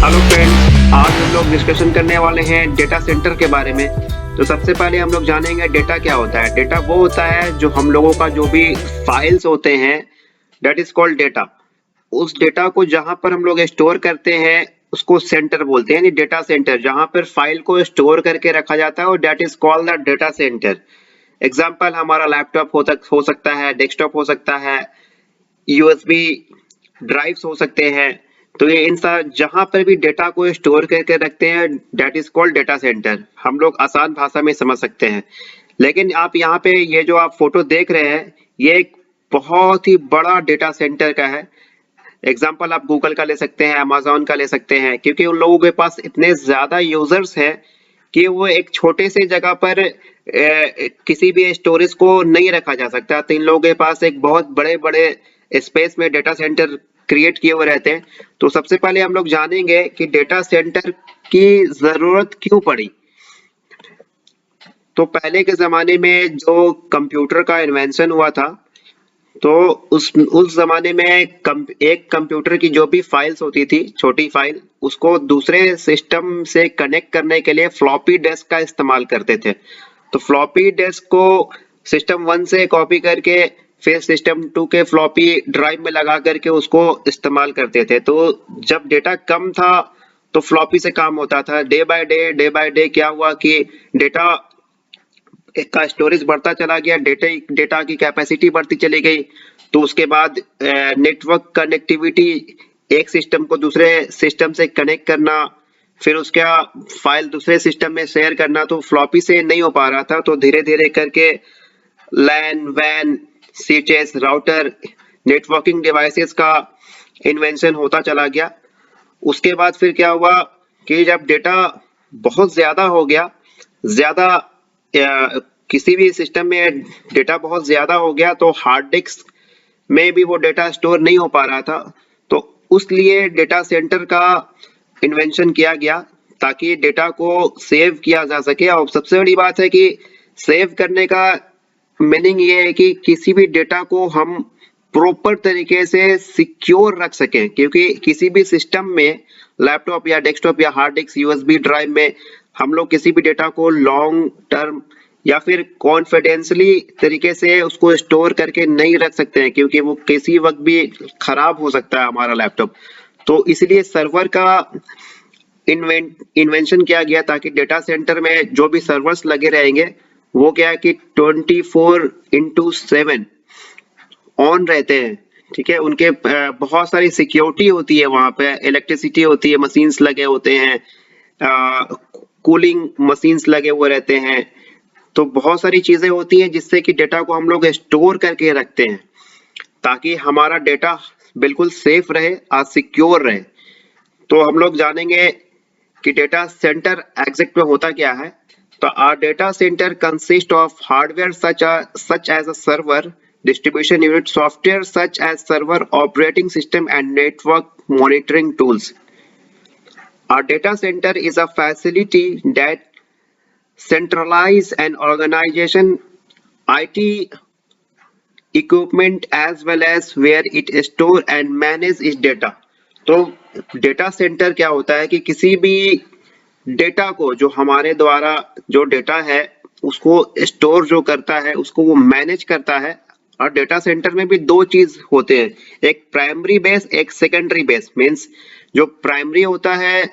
Hello friends, आज हम लोग डिस्कशन करने वाले हैं डेटा सेंटर के बारे में। तो सबसे पहले हम लोग जानेंगे डेटा क्या होता है। डेटा वो होता है जो हम लोगों का जो भी फाइल्स होते हैं, दैट इज कॉल्ड डेटा। उस डेटा को जहां पर हम लोग स्टोर करते हैं उसको सेंटर बोलते हैं, यानी डेटा सेंटर। जहां पर फाइल को स्टोर करके रखा जाता है और that is called the data centre. Example हमारा लैपटॉप हो सकता है, डेस्कटॉप हो सकता है, यूएसबी ड्राइव्स हो सकते हैं। तो ये इन सब जहां पर भी डेटा को स्टोर करके रखते हैं that is called data centre. हम लोग आसान भाषा में समझ सकते हैं। लेकिन आप यहाँ पे ये जो आप फोटो देख रहे हैं ये एक बहुत ही बड़ा डेटा सेंटर का है। एग्जाम्पल आप गूगल का ले सकते हैं, अमेजोन का ले सकते हैं, क्योंकि उन लोगों के पास इतने ज्यादा यूजर्स हैं कि वो एक छोटे से जगह पर किसी भी स्टोरेज को नहीं रखा जा सकता। तो इन लोगों के पास एक बहुत बड़े बड़े स्पेस में डेटा सेंटर क्रिएट किए हुए रहते हैं। तो सबसे पहले हम लोग जानेंगे कि डेटा सेंटर की जरूरत क्यों पड़ी। तो पहले के जमाने में जो कंप्यूटर का इन्वेंशन हुआ था, तो उस जमाने में एक कंप्यूटर की जो भी फाइल्स होती थी, छोटी फाइल, उसको दूसरे सिस्टम से कनेक्ट करने के लिए फ्लॉपी डिस्क का इस्तेमाल करते थे। तो फ्लॉपी डिस्क को सिस्टम 1 से कॉपी करके फिर सिस्टम 2 के फ्लॉपी ड्राइव में लगा करके उसको इस्तेमाल करते थे। तो जब डेटा कम था तो फ्लॉपी से काम होता था। डे बाय डे क्या हुआ कि डेटा का स्टोरेज बढ़ता चला गया, डेटा की कैपेसिटी बढ़ती चली गई। तो उसके बाद नेटवर्क कनेक्टिविटी, एक सिस्टम को दूसरे सिस्टम से कनेक्ट करना, फिर उसका फाइल दूसरे सिस्टम में शेयर करना, तो फ्लॉपी से नहीं हो पा रहा था। तो धीरे धीरे करके लैन वैन स्विचेस, राउटर, नेटवर्किंग डिवाइसेस का इन्वेंशन होता चला गया। उसके बाद फिर क्या हुआ कि जब डेटा बहुत ज्यादा हो गया, ज्यादा किसी भी सिस्टम में डेटा बहुत ज्यादा हो गया तो हार्ड डिस्क में भी वो डेटा स्टोर नहीं हो पा रहा था। तो उस लिए डेटा सेंटर का इन्वेंशन किया गया ताकि डेटा को सेव किया जा सके। और सबसे बड़ी बात है कि सेव करने का मीनिंग ये है कि किसी भी डेटा को हम प्रॉपर तरीके से सिक्योर रख सकें, क्योंकि किसी भी सिस्टम में, लैपटॉप या डेस्कटॉप या हार्ड डिस्क, यूएसबी ड्राइव में हम लोग किसी भी डेटा को लॉन्ग टर्म या फिर कॉन्फिडेंशियली तरीके से उसको स्टोर करके नहीं रख सकते हैं, क्योंकि वो किसी वक्त भी खराब हो सकता है हमारा लैपटॉप। तो इसलिए सर्वर का इन्वेंशन किया गया ताकि डेटा सेंटर में जो भी सर्वर्स लगे रहेंगे वो क्या है कि 24/7 ऑन रहते हैं। ठीक है, उनके बहुत सारी सिक्योरिटी होती है, वहां पे इलेक्ट्रिसिटी होती है, मशीन्स लगे होते हैं, कूलिंग मशीन्स लगे हुए रहते हैं। तो बहुत सारी चीजें होती हैं जिससे कि डेटा को हम लोग स्टोर करके रखते हैं ताकि हमारा डेटा बिल्कुल सेफ रहे और सिक्योर रहे। तो हम लोग जानेंगे कि डेटा सेंटर एग्जैक्ट में होता क्या है। तो our data center consists of hardware such as a server, distribution unit, software such as server, operating system, and network monitoring tools. Our data center is a facility that centralize and organization IT equipment as well as where it store and manage its data. तो data centre क्या होता है कि किसी भी data को, जो हमारे द्वारा जो डेटा है उसको स्टोर जो करता है, उसको वो मैनेज करता है। और डेटा सेंटर में भी दो चीज होते हैं, एक प्राइमरी बेस, एक सेकेंडरी बेस। मीन्स जो प्राइमरी होता है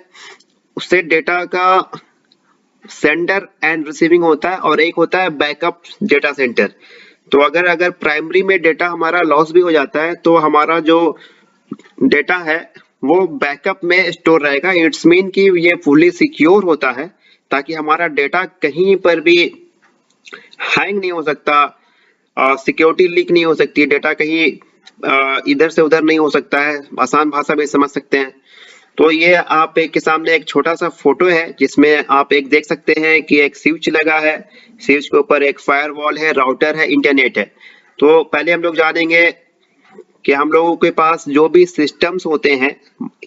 उससे डेटा का सेंडर एंड रिसीविंग होता है, और एक होता है बैकअप डेटा सेंटर। तो अगर प्राइमरी में डेटा हमारा लॉस भी हो जाता है तो हमारा जो डेटा है वो बैकअप में स्टोर रहेगा। इट्स मीन कि ये फुली सिक्योर होता है ताकि हमारा डेटा कहीं पर भी हैंग नहीं हो सकता, सिक्योरिटी लीक नहीं हो सकती, डेटा कहीं इधर से उधर नहीं हो सकता है। आसान भाषा में समझ सकते हैं। तो ये आप एक के सामने एक छोटा सा फोटो है जिसमें आप एक देख सकते हैं कि एक स्विच लगा है, स्विच के ऊपर एक फायरवॉल है, राउटर है, इंटरनेट है। तो पहले हम लोग जानेंगे कि हम लोगों के पास जो भी सिस्टम्स होते हैं,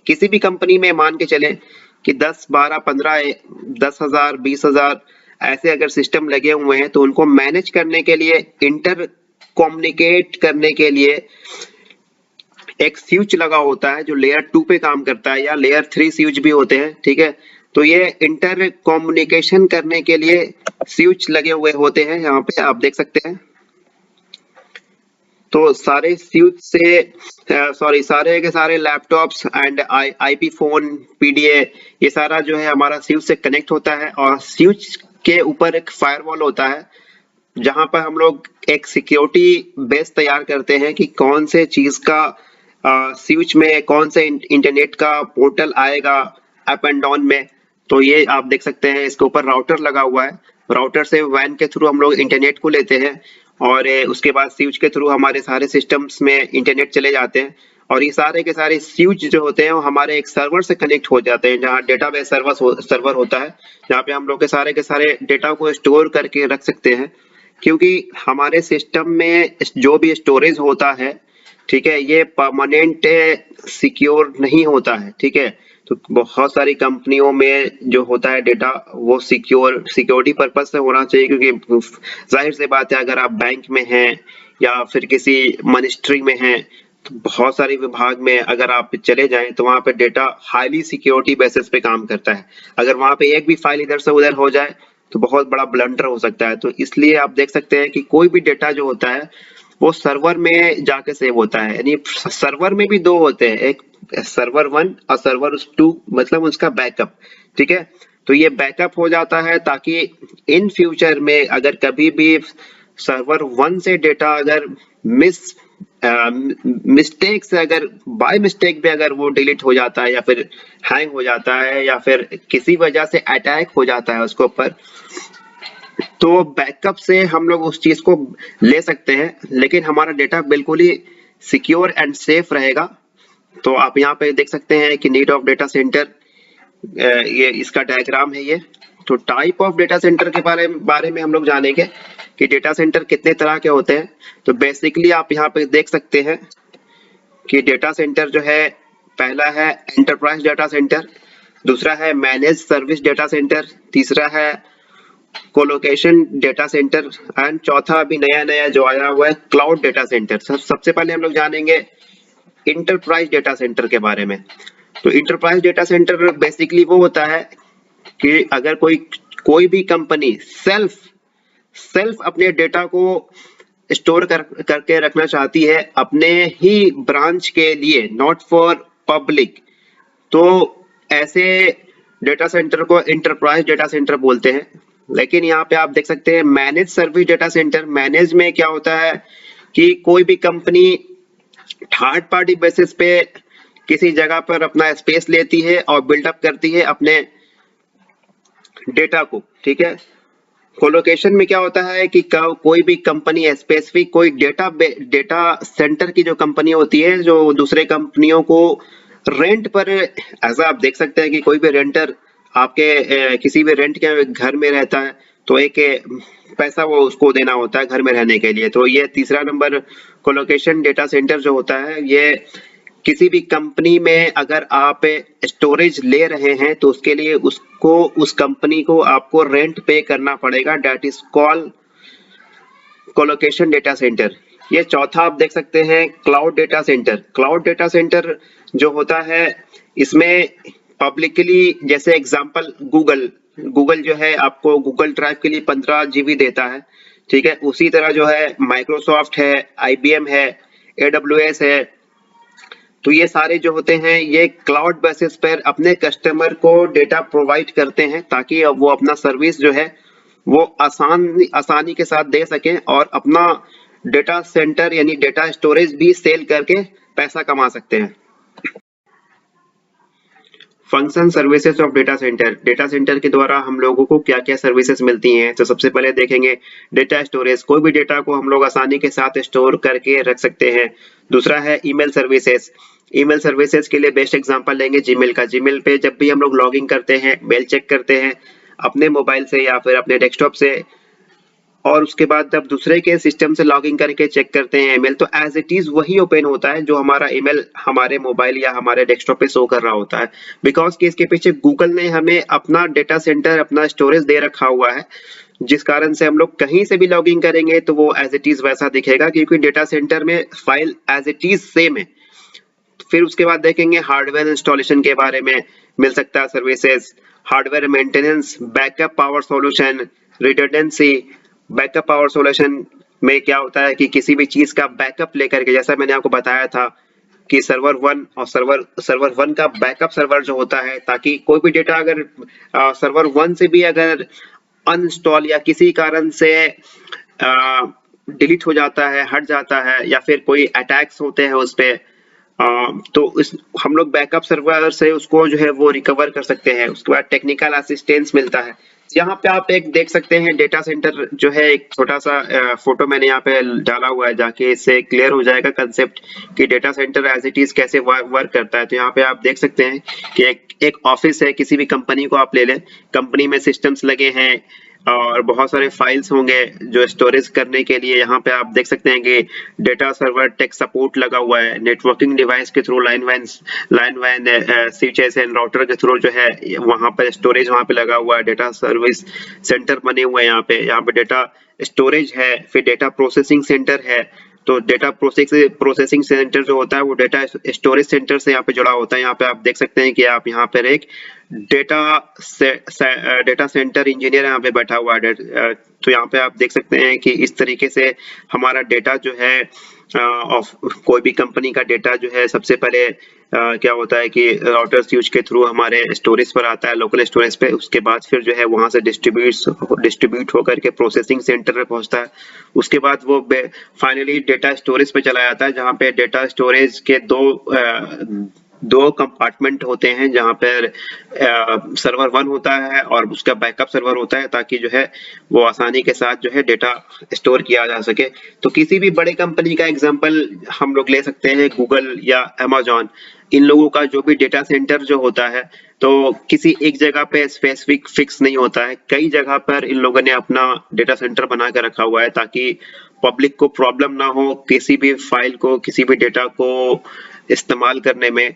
किसी भी कंपनी में मान के चलें कि 10, 12, 15, 10,000, 20,000 ऐसे अगर सिस्टम लगे हुए हैं तो उनको मैनेज करने के लिए, इंटर कम्युनिकेट करने के लिए एक स्विच लगा होता है जो लेयर 2 पे काम करता है, या लेयर 3 स्विच भी होते हैं, ठीक है। तो ये इंटर कम्युनिकेशन करने के लिए स्विच लगे हुए होते हैं, यहाँ पे आप देख सकते हैं। तो सारे स्विच से सारे के सारे laptops and IP phone, PDA, ये सारा जो है हमारा स्विच से कनेक्ट होता है, और स्विच के ऊपर एक फायरवॉल होता है जहां पर हम लोग एक सिक्योरिटी बेस तैयार करते हैं कि कौन से चीज का स्विच में कौन से इंटरनेट का पोर्टल आएगा अप एंड डाउन में। तो ये आप देख सकते हैं, इसके ऊपर राउटर लगा हुआ है। राउटर से वैन के थ्रू हम लोग इंटरनेट को लेते हैं, और उसके बाद स्विच के थ्रू हमारे सारे सिस्टम्स में इंटरनेट चले जाते हैं। और ये सारे के सारे स्विच जो होते हैं वो हमारे एक सर्वर से कनेक्ट हो जाते हैं, जहाँ डेटाबेस सर्वर होता है, जहाँ पे हम लोग के सारे डेटा को स्टोर करके रख सकते हैं। क्योंकि हमारे सिस्टम में जो भी स्टोरेज होता है, ठीक है, ये परमानेंट सिक्योर नहीं होता है, ठीक है। तो बहुत सारी कंपनियों में जो होता है डेटा, वो सिक्योरिटी पर्पज से होना चाहिए, क्योंकि जाहिर सी बात है, अगर आप बैंक में हैं या फिर किसी मिनिस्ट्री में हैं, तो बहुत सारे विभाग में अगर आप चले जाएं तो वहां पे डेटा हाईली सिक्योरिटी बेसिस पे काम करता है। अगर वहां पे एक भी फाइल इधर से उधर हो जाए तो बहुत बड़ा ब्लंडर हो सकता है। तो इसलिए आप देख सकते हैं कि कोई भी डेटा जो होता है वो सर्वर में जाके सेव होता है। यानी सर्वर में भी दो होते हैं, एक सर्वर 1 और सर्वर 2, मतलब उसका बैकअप, ठीक है। तो ये बैकअप हो जाता है ताकि इन फ्यूचर में अगर कभी भी सर्वर 1 से डेटा अगर मिस्टेक से, अगर बाय मिस्टेक भी अगर वो डिलीट हो जाता है, या फिर हैंग हो जाता है, या फिर किसी वजह से अटैक हो जाता है उसके ऊपर, तो बैकअप से हम लोग उस चीज को ले सकते हैं, लेकिन हमारा डेटा बिल्कुल ही सिक्योर एंड सेफ रहेगा। तो आप यहाँ पे देख सकते हैं कि नीड ऑफ डेटा सेंटर, ये इसका डायग्राम है ये। तो टाइप ऑफ डेटा सेंटर के बारे में हम लोग जानेंगे कि डेटा सेंटर कितने तरह के होते हैं। तो बेसिकली आप यहाँ पे देख सकते हैं कि डेटा सेंटर जो है, पहला है एंटरप्राइज डेटा सेंटर, दूसरा है मैनेज सर्विस डेटा सेंटर, तीसरा है कोलोकेशन डेटा सेंटर, एंड चौथा अभी नया जो आया हुआ है क्लाउड डेटा सेंटर। सबसे पहले हम लोग जानेंगे इंटरप्राइज डेटा सेंटर के बारे में। तो इंटरप्राइज डेटा सेंटर बेसिकली वो होता है कि अगर कोई भी कंपनी सेल्फ अपने डेटा को स्टोर करके रखना चाहती है अपने ही ब्रांच के लिए, नॉट फॉर पब्लिक, तो ऐसे डेटा सेंटर को इंटरप्राइज डेटा सेंटर बोलते हैं। लेकिन यहाँ पे आप देख सकते हैं manage service data centre. Manage में क्या होता है कि कोई भी कंपनी थर्ड पार्टी बेसिस पे किसी जगह पर अपना स्पेस लेती है और बिल्डअप करती है अपने डेटा को, ठीक है। कोलोकेशन में क्या होता है कि कोई भी कंपनी स्पेसिफिक कोई डेटा सेंटर की जो कंपनी होती है, जो दूसरे कंपनियों को रेंट पर, ऐसा आप देख सकते हैं कि कोई भी रेंटर आपके किसी भी रेंट के घर में रहता है, तो एक पैसा वो उसको देना होता है घर में रहने के लिए। तो ये तीसरा नंबर कोलोकेशन डेटा सेंटर जो होता है, ये किसी भी कंपनी में अगर आप स्टोरेज ले रहे हैं तो उसके लिए उस कंपनी को आपको रेंट पे करना पड़ेगा, that is called colocation data center. ये चौथा आप देख सकते हैं cloud data center. Cloud data center जो होता है, इसमें पब्लिकली, जैसे एग्जांपल गूगल जो है आपको गूगल ड्राइव के लिए 15 GB देता है, ठीक है। उसी तरह जो है माइक्रोसॉफ्ट है, IBM है, AWS है। तो ये सारे जो होते हैं ये क्लाउड बेसिस पर अपने कस्टमर को डेटा प्रोवाइड करते हैं ताकि वो अपना सर्विस जो है वो आसानी के साथ दे सकें और अपना डेटा सेंटर यानी डेटा स्टोरेज भी सेल करके पैसा कमा सकते हैं। Function services of data centre. Data centre के द्वारा हम लोगों को क्या क्या सर्विसेज मिलती हैं, तो सबसे पहले देखेंगे डेटा स्टोरेज। कोई भी डेटा को हम लोग आसानी के साथ स्टोर करके रख सकते हैं। दूसरा है ईमेल सर्विसेज। ईमेल सर्विसेज के लिए बेस्ट एग्जांपल लेंगे जीमेल का। जीमेल पे जब भी हम लोग लॉगिन करते हैं, मेल चेक करते हैं अपने मोबाइल से या फिर अपने डेस्कटॉप से, और उसके बाद जब दूसरे के सिस्टम से लॉगिन करके चेक करते हैं ईमेल, तो एज इट इज वही ओपन होता है जो हमारा ईमेल हमारे मोबाइल या हमारे डेस्कटॉप पे शो कर रहा होता है। बिकॉज कि इसके पीछे गूगल ने हमें अपना डेटा सेंटर, अपना स्टोरेज दे रखा हुआ है, जिस कारण से हम लोग कहीं से भी लॉगिन करेंगे तो वो एज इट इज वैसा दिखेगा, क्योंकि डेटा सेंटर में file as it is same है। फिर उसके बाद देखेंगे हार्डवेयर इंस्टॉलेशन के बारे में मिल सकता है services, hardware maintenance, backup power solution, redundancy. Backup power solution में क्या होता है कि किसी भी चीज का बैकअप लेकर के, जैसा मैंने आपको बताया था कि सर्वर 1 और सर्वर 1 का बैकअप सर्वर जो होता है, ताकि कोई भी डेटा अगर सर्वर 1 से भी अगर अनइंस्टॉल या किसी कारण से डिलीट हो जाता है, हट जाता है, या फिर कोई अटैक्स होते हैं उस पे, तो इस हम लोग बैकअप सर्वर से उसको जो है वो रिकवर कर सकते हैं। उसके बाद टेक्निकल असिस्टेंस मिलता है। यहाँ पे आप एक देख सकते हैं डेटा सेंटर जो है, एक छोटा सा फोटो मैंने यहाँ पे डाला हुआ है, जाके इससे क्लियर हो जाएगा कंसेप्ट कि data center as it is कैसे वर्क करता है। तो यहाँ पे आप देख सकते हैं कि एक ऑफिस है, किसी भी कंपनी को आप ले लें, कंपनी में सिस्टम्स लगे हैं और बहुत सारे फाइल्स होंगे जो स्टोरेज करने के लिए। यहाँ पे आप देख सकते हैं कि डेटा सर्वर टेक सपोर्ट लगा हुआ है, नेटवर्किंग डिवाइस के थ्रू लाइन वैन स्विचेस एंड राउटर के थ्रू जो है वहाँ पर स्टोरेज वहाँ पे लगा हुआ है, डेटा सर्विस सेंटर बने हुए हैं यहाँ पे डेटा स्टोरेज है, फिर डेटा प्रोसेसिंग सेंटर है। तो डेटा प्रोसेसिंग सेंटर जो होता है वो डेटा स्टोरेज सेंटर से यहाँ पे जुड़ा होता है। यहाँ पे आप देख सकते हैं कि आप यहाँ पर एक डेटा सेंटर इंजीनियर यहाँ पे बैठा हुआ है। तो यहाँ पे आप देख सकते हैं कि इस तरीके से हमारा डेटा जो है कोई भी कंपनी का डेटा जो है सबसे पहले क्या होता है कि राउटर स्विच के थ्रू हमारे स्टोरेज पर आता है, लोकल स्टोरेज पे। उसके बाद फिर जो है वहां से डिस्ट्रीब्यूट होकर के प्रोसेसिंग सेंटर पे पहुंचता है। उसके बाद वो फाइनली डेटा स्टोरेज पे चला जाता है, जहाँ पे डेटा स्टोरेज के दो कंपार्टमेंट होते हैं, जहाँ पर सर्वर 1 होता है और उसका बैकअप सर्वर होता है, ताकि जो है वो आसानी के साथ जो है डेटा स्टोर किया जा सके। तो किसी भी बड़े कंपनी का एग्जांपल हम लोग ले सकते हैं, गूगल या अमेज़न। इन लोगों का जो भी डेटा सेंटर जो होता है, तो किसी एक जगह पे स्पेसिफिक फिक्स नहीं होता है, कई जगह पर इन लोगों ने अपना डेटा सेंटर बना के रखा हुआ है, ताकि पब्लिक को प्रॉब्लम ना हो किसी भी फाइल को, किसी भी डेटा को इस्तेमाल करने में,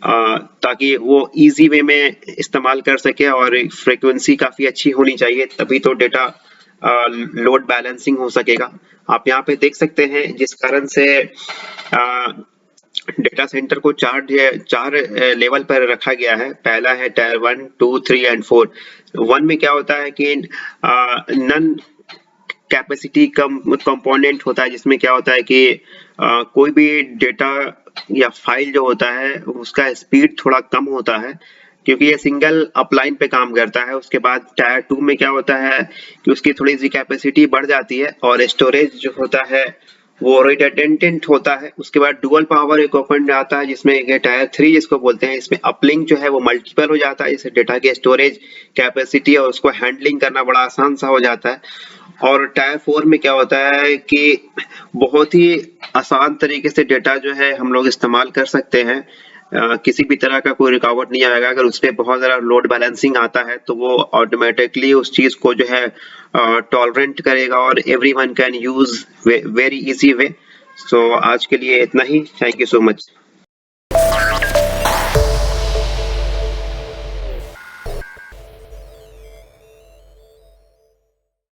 ताकि वो इजी वे में इस्तेमाल कर सके। और फ्रीक्वेंसी काफी अच्छी होनी चाहिए, तभी तो डेटा लोड बैलेंसिंग हो सकेगा। आप यहाँ पे देख सकते हैं जिस कारण से डेटा सेंटर को चार लेवल पर रखा गया है। पहला है टायर 1, 2, 3 एंड 4। 1 में क्या होता है कि नन कैपेसिटी कंपोनेंट होता है, जिसमें क्या होता है कि कोई भी डेटा या फाइल जो होता है उसका स्पीड थोड़ा कम होता है, क्योंकि ये सिंगल अपलाइन पे काम करता है। उसके बाद टायर 2 में क्या होता है कि उसकी थोड़ी सी कैपेसिटी बढ़ जाती है और स्टोरेज जो होता है वो रिडंडेंट होता है। उसके बाद डुअल पावर इक्विपमेंट आता है, जिसमें टायर 3 जिसको बोलते हैं, इसमें अपलिंक जो है वो मल्टीपल हो जाता है, इससे डेटा की स्टोरेज कैपेसिटी और उसको हैंडलिंग करना बड़ा आसान सा हो जाता है। और टायर 4 में क्या होता है कि बहुत ही आसान तरीके से डेटा जो है हम लोग इस्तेमाल कर सकते हैं, किसी भी तरह का कोई रुकावट नहीं आएगा। अगर उस पर बहुत ज़्यादा लोड बैलेंसिंग आता है तो वो ऑटोमेटिकली उस चीज़ को जो है टॉलरेंट करेगा और everyone can use very easy way. So आज के लिए इतना ही। Thank you so much.